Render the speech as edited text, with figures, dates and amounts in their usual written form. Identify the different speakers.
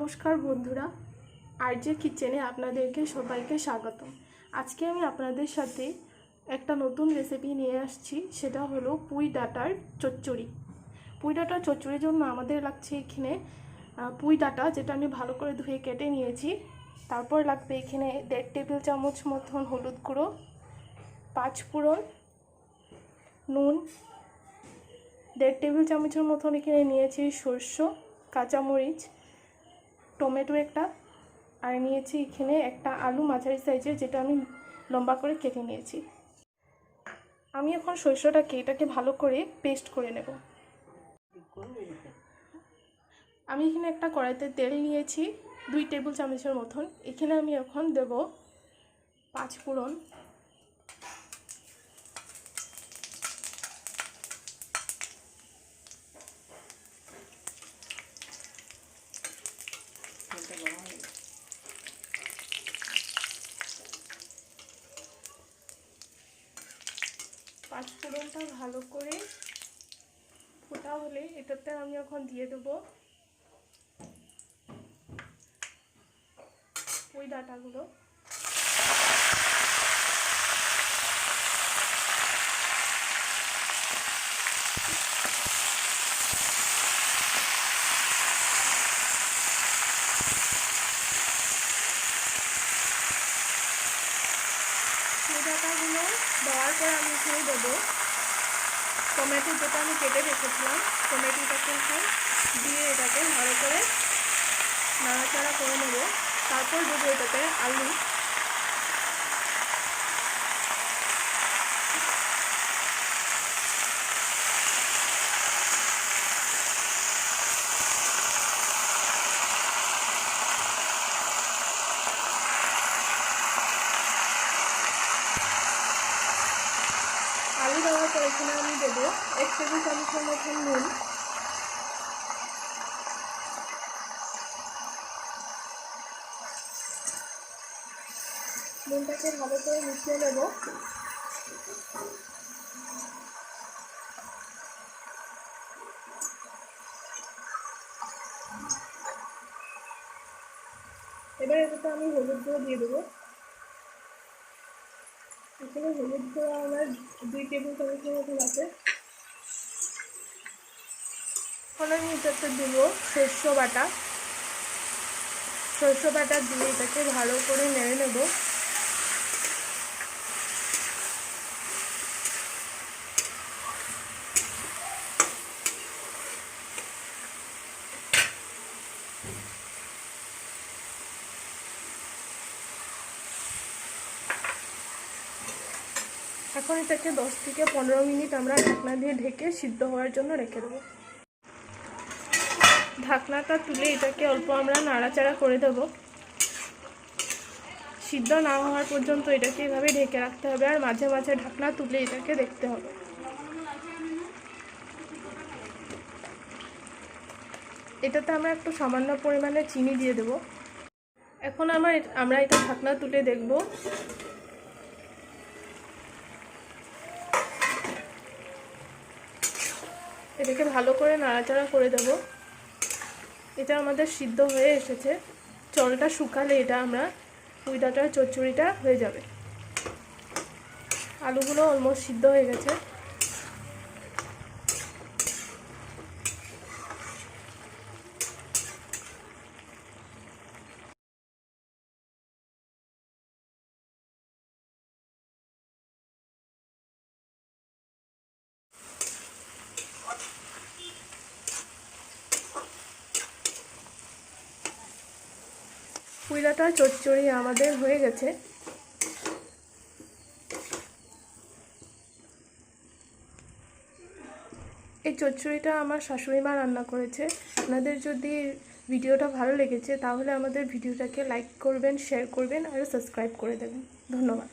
Speaker 1: নমস্কার বন্ধুরা, আরজে কিচেনে আপনাদেরকে সবাইকে স্বাগতম। আজকে আমি আপনাদের সাথে একটা নতুন রেসিপি নিয়ে আসছি, সেটা হলো পুঁই ডাঁটার চচ্চড়ি। পুঁই ডাঁটার চচ্চড়ির জন্য আমাদের লাগছে এখানে পুঁই ডাঁটা, যেটা আমি ভালো করে ধুয়ে কেটে নিয়েছি। তারপর লাগবে এখানে 1.5 টেবিল চামচ মতন হলুদ গুঁড়ো, 5 ফোড়ন, নুন, 1.5 টেবিল চামচের মতন এখানে নিয়েছি সরষে, কাঁচামরিচ, টমেটো একটা, আর নিয়েছি এখানে একটা আলু মাঝারি সাইজের, যেটা আমি লম্বা করে কেটে নিয়েছি। আমি এখন সরষেটাকে এটাকে ভালো করে পেস্ট করে নেব। আমি এখানে একটা কড়াইতে তেল নিয়েছি 2 টেবিল চামচের মতন। এখানে আমি এখন দেব 5 ফোড়ন, পাঁচফোড়নটা ভালো করে ফোটা হলে এটাতে আমি এখন দিয়ে দেবো ওই ডাঁটাগুলো। ডাঁটাগুলো দেওয়ার পর আমি এখানে দেবো টমেটো, যেটা আমি কেটে রেখেছিলাম। টমেটোটাকে এখন দিয়ে এটাকে ভালো করে নাড়াচাড়া করে নেব। তারপর দেবো এটাতে আলু, আলু দেওয়ার পর এখানে আমি দেবো 1 টেবিল চামচের মতন নুন, নুনটাকে ভালো করে মিশিয়ে নেব। এবার এটাতে আমি হলুদ গুঁড়ো দিয়ে দেবো। এখানে হলুদ গুঁড়ো আমার 2 টেবিল চামচের মতন আছে। এখন আমি এটাতে দেবো সরষে বাটা। সরষে বাটা দিয়ে এটাকে ভালো করে নেড়ে নেব। এখন এটাকে 10 থেকে 15 মিনিট আমরা ঢাকনা দিয়ে ঢেকে সিদ্ধ হওয়ার জন্য রেখে দেবো। ঢাকনাটা তুলে এটাকে অল্প আমরা নাড়াচাড়া করে দেব। সিদ্ধ না হওয়ার পর্যন্ত এটাকে এভাবে ঢেকে রাখতে হবে, আর মাঝে মাঝে ঢাকনা তুলে এটাকে দেখতে হবে। এটাতে আমরা একটু সামান্য পরিমাণে চিনি দিয়ে দেব। এখন আমরা এটা ঢাকনা তুলে দেখব। এটাকে ভালো করে নাড়াচাড়া করে দেব। এটা আমাদের সিদ্ধ হয়ে এসেছে। জলটা শুকালে এটা আমরা পুঁই ডাঁটার চচ্চড়িটা হয়ে যাবে। আলুগুলো অলমোস্ট সিদ্ধ হয়ে গেছে। পুঁই ডাঁটার চচ্চড়ি আমাদের হয়ে গেছে। এই চচ্চড়িটা আমার শাশুড়ি মা রান্না করেছে। আপনাদের যদি ভিডিওটা ভালো লেগেছে তাহলে আমাদের ভিডিওটাকে লাইক করবেন, শেয়ার করবেন আর সাবস্ক্রাইব করে দেবেন। ধন্যবাদ।